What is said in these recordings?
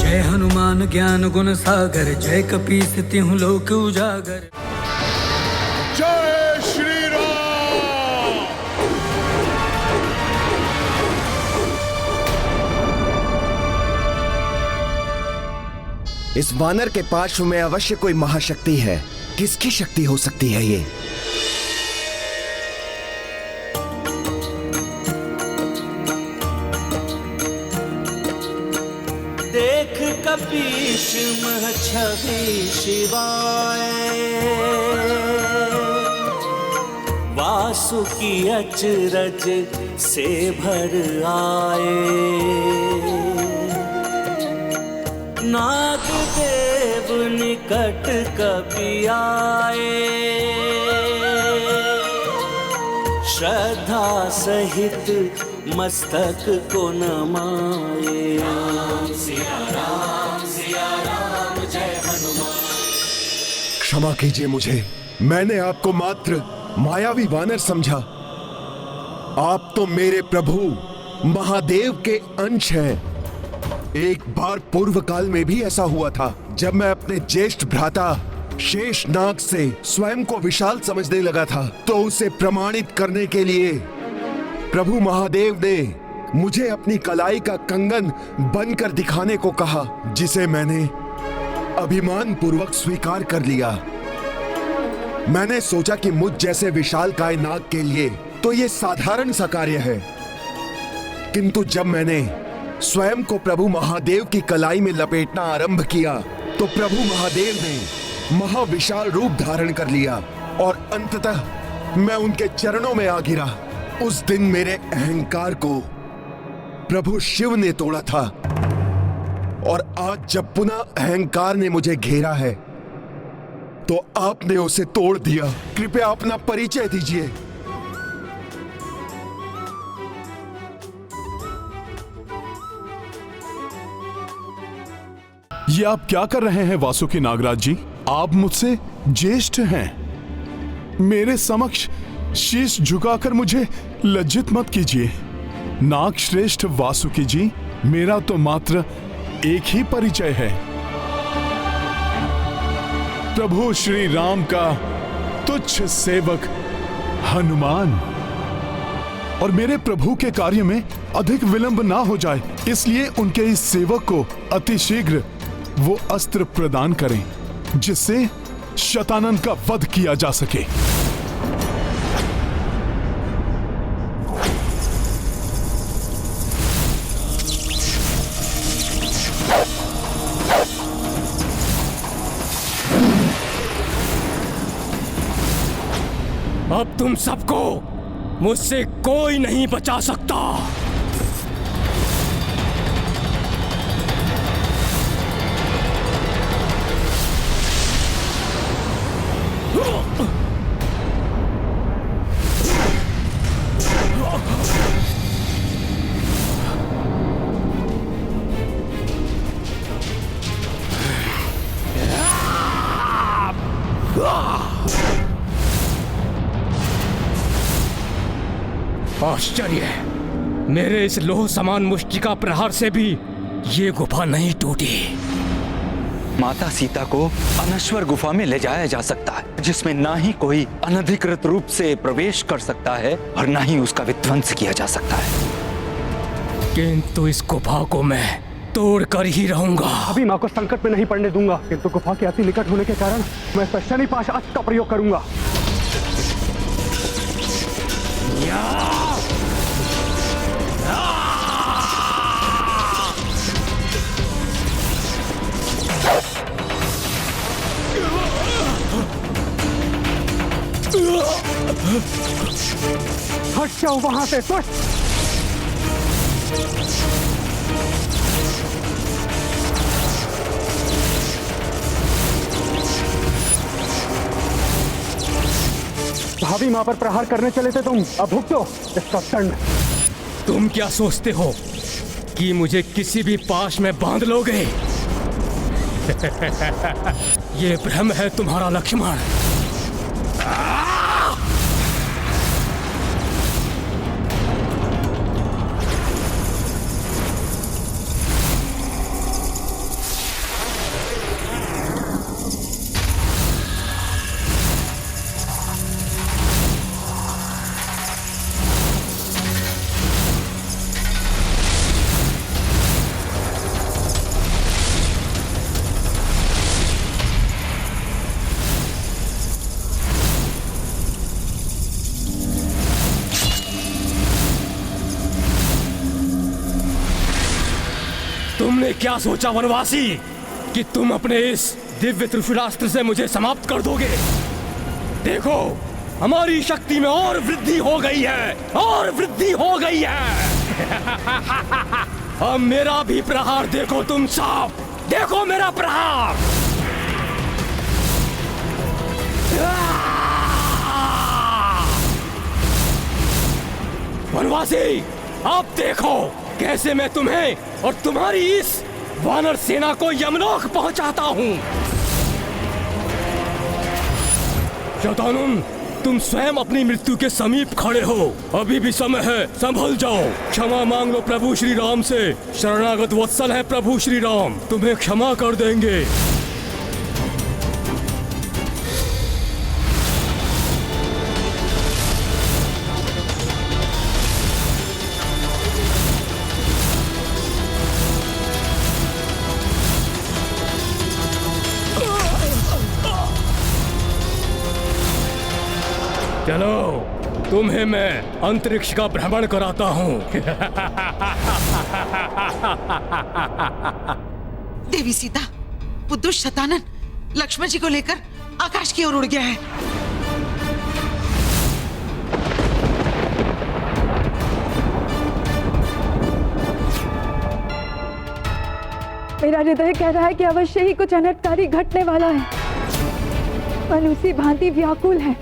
जय हनुमान ज्ञान गुण सागर, जय कपीस तिहुँ लोक उजागर। जय श्री राम। इस वानर के पार्श्व में अवश्य कोई महाशक्ति है। किसकी शक्ति हो सकती है ये? देख कपीश मह छवि शिवाय, वासुकी अचरज से भर आए। नाग देव निकट कपि आए, श्रद्धा सहित मस्तक को नमाए। सिया राम जय हनुमान। क्षमा कीजिए मुझे, मैंने आपको मात्र मायावी वानर समझा। आप तो मेरे प्रभु महादेव के अंश हैं। एक बार पूर्व काल में भी ऐसा हुआ था, जब मैं अपने ज्येष्ठ भ्राता शेषनाग से स्वयं को विशाल समझने लगा था, तो उसे प्रमाणित करने के लिए प्रभु महादेव ने मुझे अपनी कलाई का कंगन बनकर दिखाने को कहा, जिसे मैंने अभिमान पूर्वक स्वीकार कर लिया। मैंने सोचा कि मुझ जैसे विशालकाय नाग के लिए तो यह साधारण सा कार्य है, किंतु जब मैंने स्वयं को प्रभु महादेव की कलाई में लपेटना आरंभ किया, तो प्रभु महादेव ने महाविशाल रूप धारण कर लिया और अंततः मैं उनके चरणों में आ गिरा। उस दिन मेरे अहंकार को प्रभु शिव ने तोड़ा था, और आज जब पुनः अहंकार ने मुझे घेरा है, तो आपने उसे तोड़ दिया। कृपया अपना परिचय दीजिए। ये आप क्या कर रहे हैं वासुकी नागराज जी? आप मुझसे ज्येष्ठ हैं। मेरे समक्ष शीश झुकाकर मुझे लज्जित मत कीजिए। नाग श्रेष्ठ वासुकी जी, मेरा तो मात्र एक ही परिचय है, प्रभु श्री राम का तुच्छ सेवक हनुमान। और मेरे प्रभु के कार्य में अधिक विलंब ना हो जाए, इसलिए उनके इस सेवक को अतिशीघ्र वो अस्त्र प्रदान करें, जिससे शतानन का वध किया जा सके। अब तुम सबको मुझसे कोई नहीं बचा सकता। आश्चर्य है, मेरे इस लोह समान मुष्टिका प्रहार से भी ये गुफा नहीं टूटी। माता सीता को अनश्वर गुफा में ले जाया जा सकता है, जिसमें ना ही कोई अनधिकृत रूप से प्रवेश कर सकता है और ना ही उसका विध्वंस किया जा सकता है। किंतु इस गुफा को मैं तोड़ कर ही रहूंगा। अभी माँ को संकट में नहीं पड़ने दूंगा, किंतु गुफा के अति निकट होने के कारण मैं शनिपाश अस्त्र का प्रयोग करूंगा। हट जाओ वहां से, दुष्ट! भाभी मां पर प्रहार करने चले थे तुम, अब भुगतो इसका दंड। तुम क्या सोचते हो कि मुझे किसी भी पाश में बांध लोगे? ये भ्रम है तुम्हारा लक्ष्मण। क्या सोचा वनवासी कि तुम अपने इस दिव्य त्रिशूलास्त्र से मुझे समाप्त कर दोगे? देखो, हमारी शक्ति में और वृद्धि हो गई है, और वृद्धि हो गई है। अब मेरा भी प्रहार देखो तुम सब, देखो मेरा प्रहार। वनवासी, अब देखो कैसे मैं तुम्हें और तुम्हारी इस वानर सेना को यमलोक पहुंचाता हूं। शतानन, तुम स्वयं अपनी मृत्यु के समीप खड़े हो, अभी भी समय है, संभल जाओ। क्षमा मांग लो प्रभु श्री राम से, शरणागत वत्सल है प्रभु श्री राम, तुम्हें क्षमा कर देंगे। चलो, तुम्हें मैं अंतरिक्ष का भ्रमण कराता हूँ। देवी सीता, वो दुष्ट शतानन लक्ष्मण जी को लेकर आकाश की ओर उड़ गया है। मेरा हृदय कह रहा है कि अवश्य ही कुछ अनर्थकारी घटने वाला है। मन उसी भांति व्याकुल है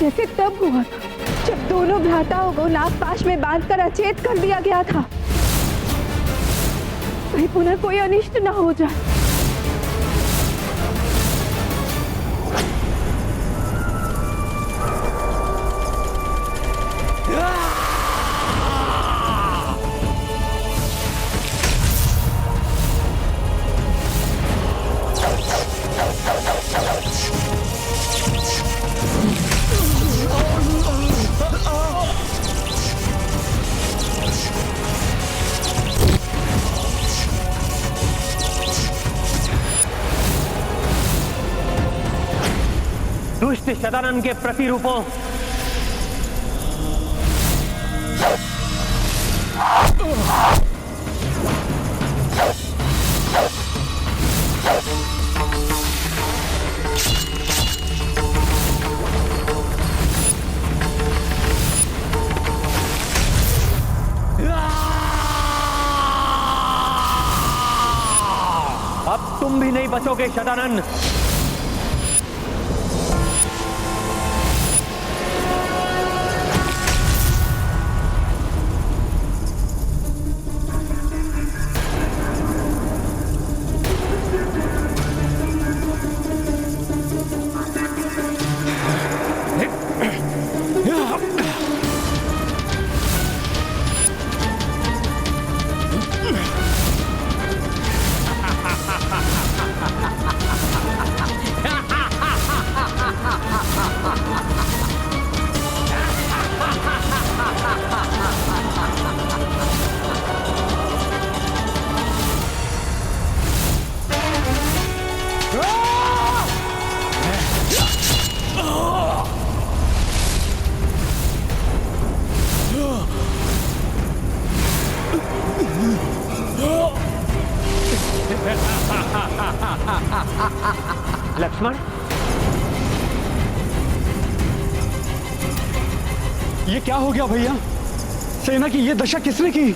जैसे तब हुआ था जब दोनों भ्राताओं को नागपाश में बांधकर अचेत कर दिया गया था। कहीं पुनः कोई अनिष्ट न हो जाए। दुष्ट शतानन के प्रतिरूपों, अब तुम भी नहीं बचोगे शतानन। लक्ष्मण, ये क्या हो गया भैया? सेना की ये दशा किसने की?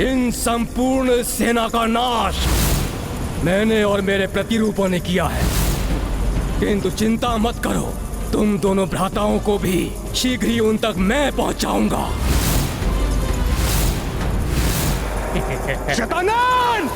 इन संपूर्ण सेना का नाश मैंने और मेरे प्रतिरूपों ने किया है। किंतु चिंता मत करो, तुम दोनों भ्राताओं को भी शीघ्र ही उन तक मैं पहुंचाऊंगा। शतानन!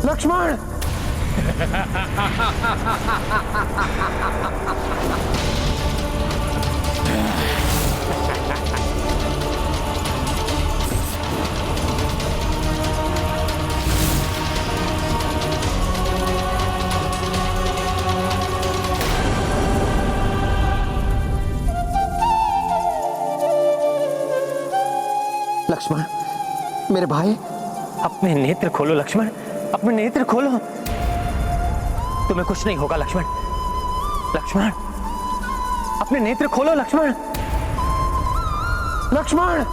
लक्ष्मण! लक्ष्मण, मेरे भाई, अपने नेत्र खोलो लक्ष्मण, अपने नेत्र खोलो। तुम्हें कुछ नहीं होगा लक्ष्मण। लक्ष्मण, अपने नेत्र खोलो लक्ष्मण। लक्ष्मण,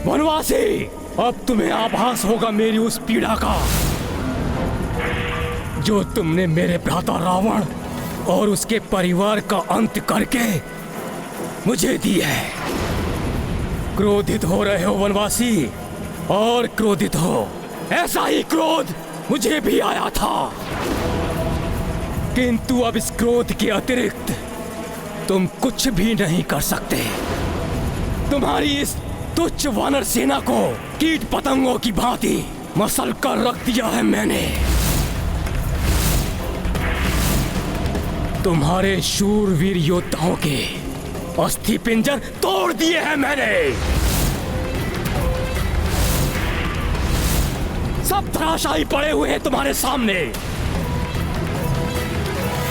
वनवासी, अब तुम्हें आभास होगा मेरी उस पीड़ा का जो तुमने मेरे भ्राता रावण और उसके परिवार का अंत करके मुझे दी है। क्रोधित हो रहे हो वनवासी, और क्रोधित हो। ऐसा ही क्रोध मुझे भी आया था, किंतु अब इस क्रोध के अतिरिक्त तुम कुछ भी नहीं कर सकते। तुम्हारी इस तुच्छ वानर सेना को कीट पतंगों की भांति मसल कर रख दिया है मैंने। तुम्हारे शूरवीर योद्धाओं के अस्थि पिंजर तोड़ दिए हैं मैंने। सब धराशायी पड़े हुए हैं तुम्हारे सामने।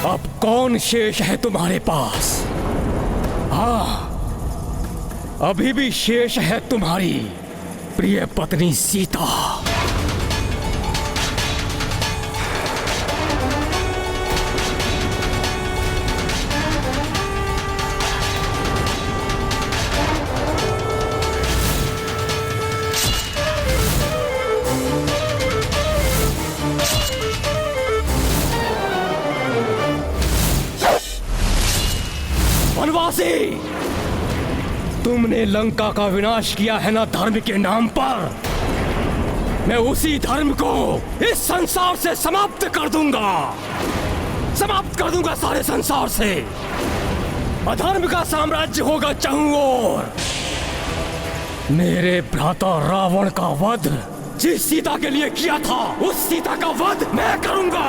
अब कौन शेष है तुम्हारे पास? हाँ, अभी भी शेष है तुम्हारी प्रिय पत्नी सीता। वनवासी, तुमने लंका का विनाश किया है ना धर्म के नाम पर। मैं उसी धर्म को इस संसार से समाप्त कर दूंगा, समाप्त कर दूंगा सारे संसार से। अधर्म का साम्राज्य होगा चारों ओर। मेरे भ्राता रावण का वध जिस सीता के लिए किया था, उस सीता का वध मैं करूंगा।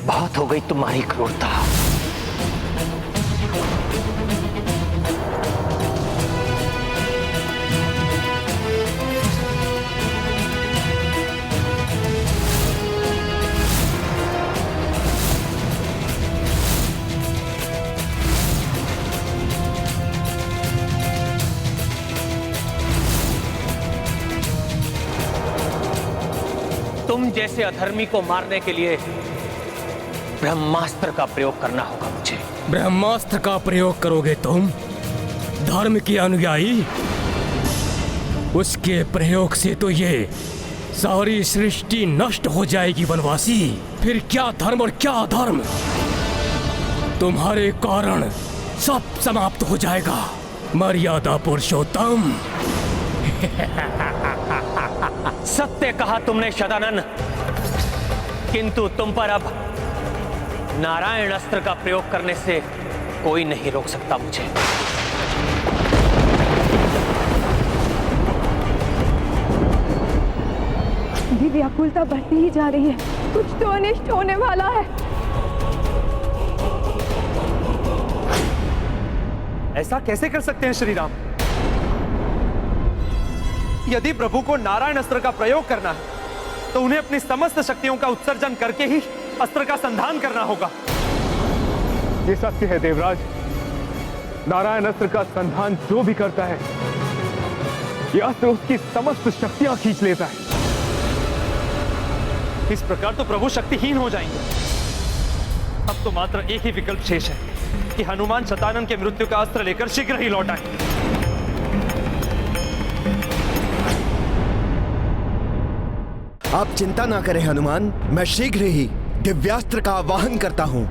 बहुत हो गई तुम्हारी क्रूरता। तुम जैसे अधर्मी को मारने के लिए ब्रह्मास्त्र का प्रयोग करना होगा मुझे। ब्रह्मास्त्र का प्रयोग करोगे तुम, धर्म के अनुयायी? उसके प्रयोग से तो ये सारी सृष्टि नष्ट हो जाएगी वनवासी। फिर क्या धर्म और क्या अधर्म, तुम्हारे कारण सब समाप्त हो जाएगा। मर्यादा पुरुषोत्तम। सत्य कहा तुमने शदानन, किंतु तुम पर अब नारायण अस्त्र का प्रयोग करने से कोई नहीं रोक सकता मुझे। अभी व्याकुलता बढ़ती ही जा रही है, कुछ तो अनिष्ट होने वाला है। ऐसा कैसे कर सकते हैं श्री राम? यदि प्रभु को नारायण अस्त्र का प्रयोग करना है तो उन्हें अपनी समस्त शक्तियों का उत्सर्जन करके ही अस्त्र का संधान करना होगा। ये सत्य है देवराज, नारायण अस्त्र का संधान जो भी करता है, ये अस्त्र उसकी समस्त शक्तियां खींच लेता है। इस प्रकार तो प्रभु शक्तिहीन हो जाएंगे। अब तो मात्र एक ही विकल्प शेष है कि हनुमान शतानन के मृत्यु का अस्त्र लेकर शीघ्र ही लौट आए। आप चिंता ना करें हनुमान, मैं शीघ्र ही दिव्यास्त्र का आवाहन करता हूं,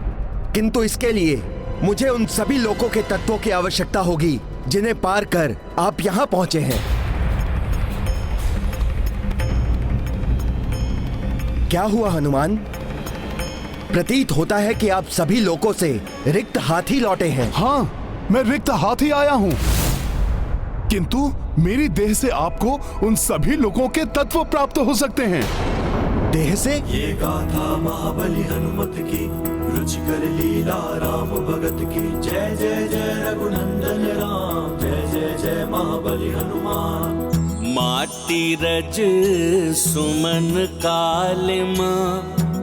किंतु इसके लिए मुझे उन सभी लोकों के तत्वों की आवश्यकता होगी जिन्हें पार कर आप यहां पहुंचे हैं। क्या हुआ हनुमान? प्रतीत होता है कि आप सभी लोकों से रिक्त हाथ ही लौटे हैं। हाँ, मैं रिक्त हाथ ही आया हूँ, किंतु मेरी देह से आपको उन सभी लोगों के तत्व प्राप्त हो सकते हैं। देह से? ये गाथा महाबली हनुमत की, रुचिकर लीला राम भगत की। जय जय जय रघुनंदन राम, जय जय जय महाबली हनुमान। माटी रज सुमन कालिमा,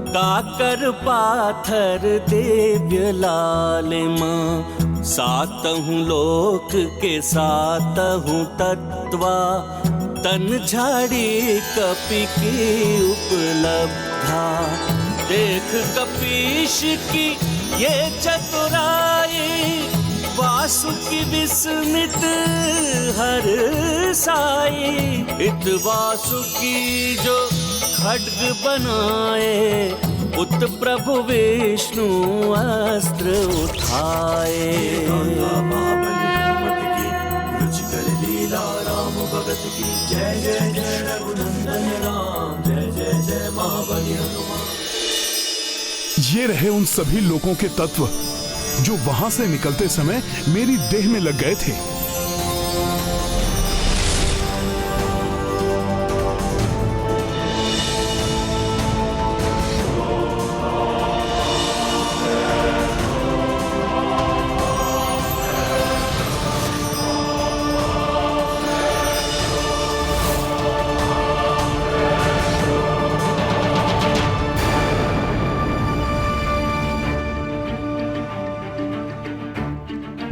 काकर पाथर दिव्य लालिमा। सातहु लोक के सातहु तत्वा, तन झाड़ी कपि की उपलब्धा। देख कपीश की ये चतुराई, वासुकि विस्मित हर साई। इत वासुकि जो खड्ग बनाए, उत प्रभु विष्णु अस्त्र उठाए। रुचिकर लीला राम भगत की। जय जय जय रघुनंदन राम, जय जय जय महाबली हनुमान। ये रहे उन सभी लोगों के तत्व जो वहां से निकलते समय मेरी देह में लग गए थे।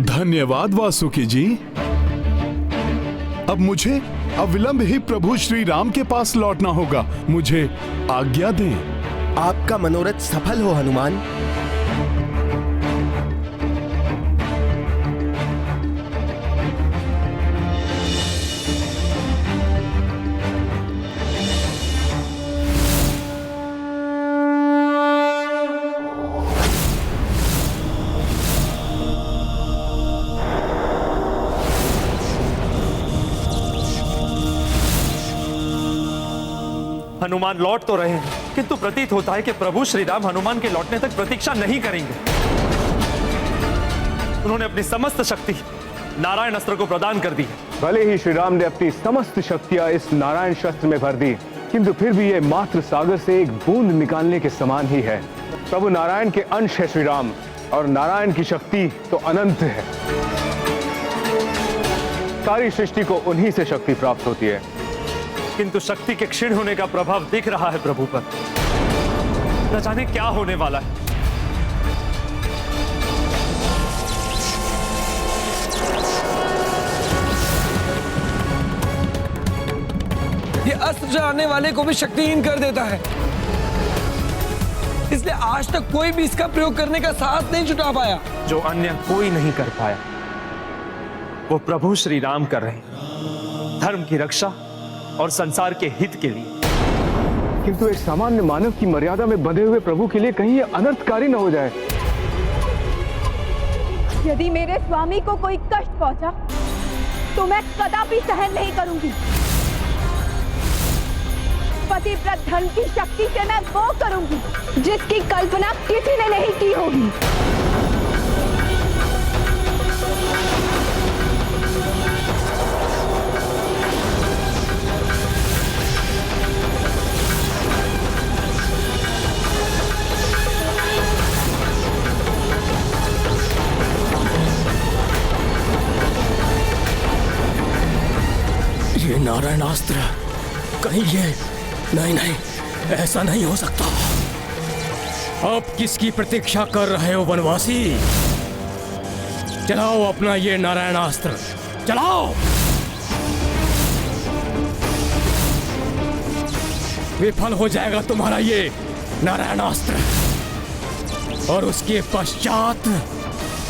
धन्यवाद वासुकी जी। अब मुझे अविलंब ही प्रभु श्री राम के पास लौटना होगा। मुझे आज्ञा दें। आपका मनोरथ सफल हो हनुमान। हनुमान लौट तो रहे हैं, किंतु प्रतीत होता है कि प्रभु श्री राम हनुमान के लौटने तक प्रतीक्षा नहीं करेंगे। उन्होंने अपनी समस्त शक्ति नारायण अस्त्र को प्रदान कर दी। भले ही श्री राम ने अपनी समस्त शक्तियां इस नारायण शस्त्र में भर दी, किंतु फिर भी यह मात्र सागर से एक बूंद निकालने के समान ही है। प्रभु नारायण के अंश है श्री राम, और नारायण की शक्ति तो अनंत है। सारी सृष्टि को उन्हीं से शक्ति प्राप्त होती है। किंतु शक्ति के क्षीण होने का प्रभाव दिख रहा है प्रभु पर। न जाने क्या होने वाला है। ये अस्त्र चलाने वाले को भी शक्तिहीन कर देता है, इसलिए आज तक कोई भी इसका प्रयोग करने का साहस नहीं जुटा पाया। जो अन्य कोई नहीं कर पाया, वो प्रभु श्री राम कर रहे हैं, धर्म की रक्षा और संसार के हित के लिए। किंतु एक सामान्य मानव की मर्यादा में बंधे हुए प्रभु के लिए कहीं यह अनर्थकारी न हो जाए। यदि मेरे स्वामी को कोई कष्ट पहुंचा तो मैं कदापि सहन नहीं करूंगी। पतिव्रत धर्म की शक्ति से मैं वो करूंगी जिसकी कल्पना किसी ने नहीं की होगी। ये नारायणास्त्र कहीं ये नहीं, ऐसा नहीं हो सकता। अब किसकी प्रतीक्षा कर रहे हो वनवासी? चलाओ अपना ये नारायणास्त्र, चलाओ। विफल हो जाएगा तुम्हारा ये नारायणास्त्र, और उसके पश्चात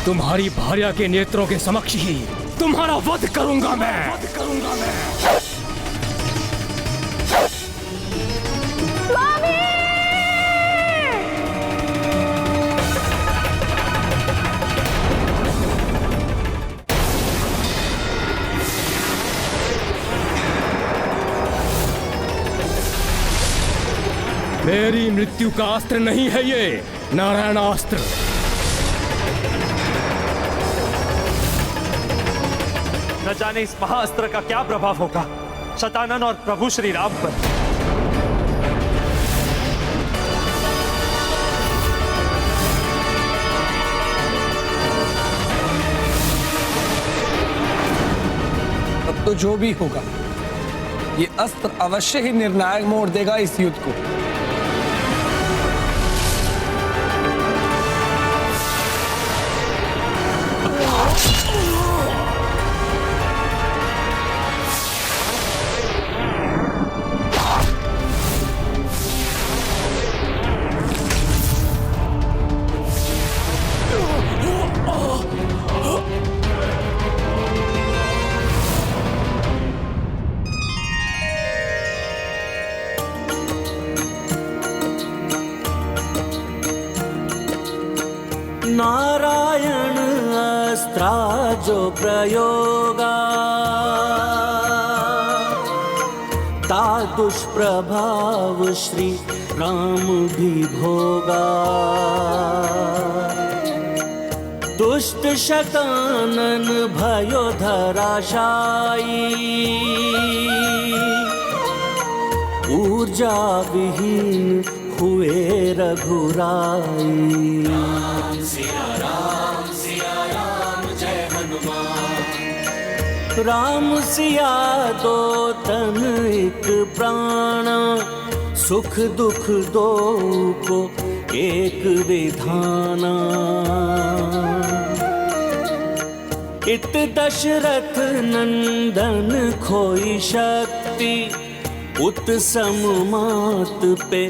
तुम्हारी भार्या के नेत्रों के समक्ष ही तुम्हारा वध करूंगा मैं। मेरी मृत्यु का अस्त्र नहीं है ये, नारायणास्त्र। न जाने इस महाअस्त्र का क्या प्रभाव होगा शतानन और प्रभु श्री राम पर। अब तो जो भी होगा, ये अस्त्र अवश्य ही निर्णायक मोड़ देगा इस युद्ध को। नारायण अस्त्रा जो प्रयोगा ता दुष्प्रभाव श्री राम भी भोगा। दुष्ट शतानन भयो धराशायी ऊर्जा विहीन हुए रघुराई। राम सिया दो तन एक प्राण सुख दुख दो को एक विधाना। इत दशरथ नंदन खोई शक्ति उत सममात पे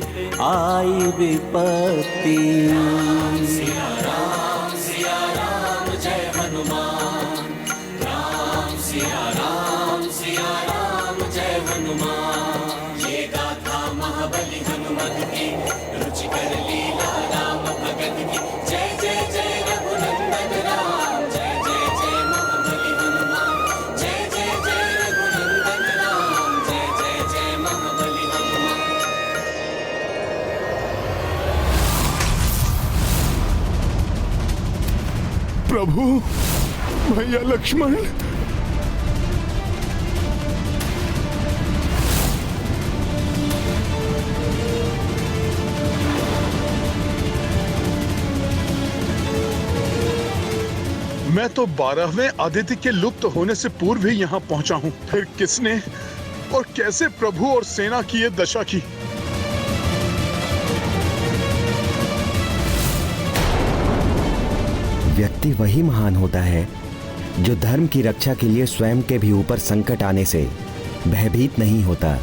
आई विपत्ति। सिया राम जय हनुमान। राम सिया राम जय हनुमान। ये गाथा महाबली हनुमत की रुचिकर लीला राम भगत की। जय जय जय रघुनंदन राम। जय जय जय महाबली हनुमान। जय जय जय रघुनंदन राम। जय जय जय महाबली हनुमान। प्रभु, भैया लक्ष्मण। मैं तो 12वें आदित्य के लुप्त होने से पूर्व ही यहाँ पहुंचा हूँ। फिर किसने और कैसे प्रभु और सेना की ये दशा की? व्यक्ति वही महान होता है जो धर्म की रक्षा के लिए स्वयं के भी ऊपर संकट आने से भयभीत नहीं होता।